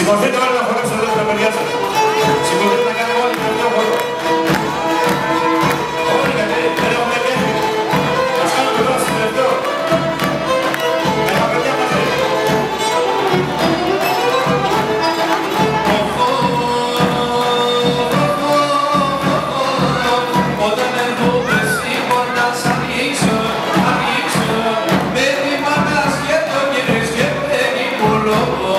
Σηκωθείτε όλοι να χορέψετε εδώ τα παιδιά σας. Σηκωθείτε να κάνετε όλοι το χώρο. Όλοι γιατί δεν έχουμε κέφι. Ας κάνουμε εδώ στο τελευταίο. Με τα παιδιά μαζί. Όταν έρχομαι στη πόρτα σ' ανοίξω, με τη μάνας και το γυρίζ και παίρνει που λόγο.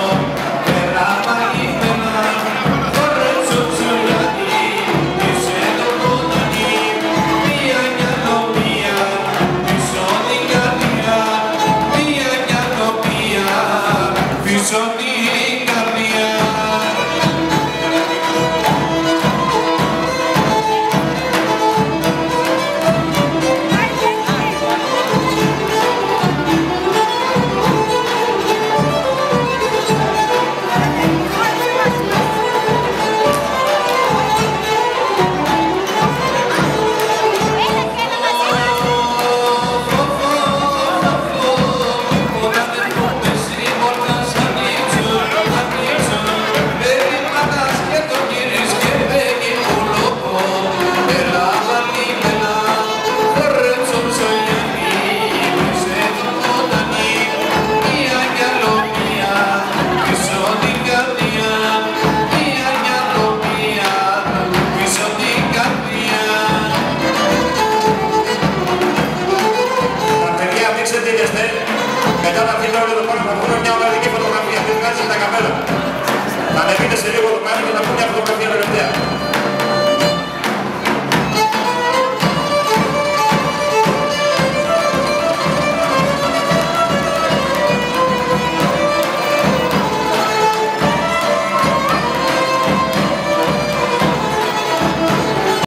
Μετά να αφήνω όλοι εδώ πάνω να βγουν μια ομαδική φωτογραφία. Δεν βγάζει τα καπέλα. Θα ανεβείτε σε λίγο το πάνω και θα βγουν μια φωτογραφία τελευταία.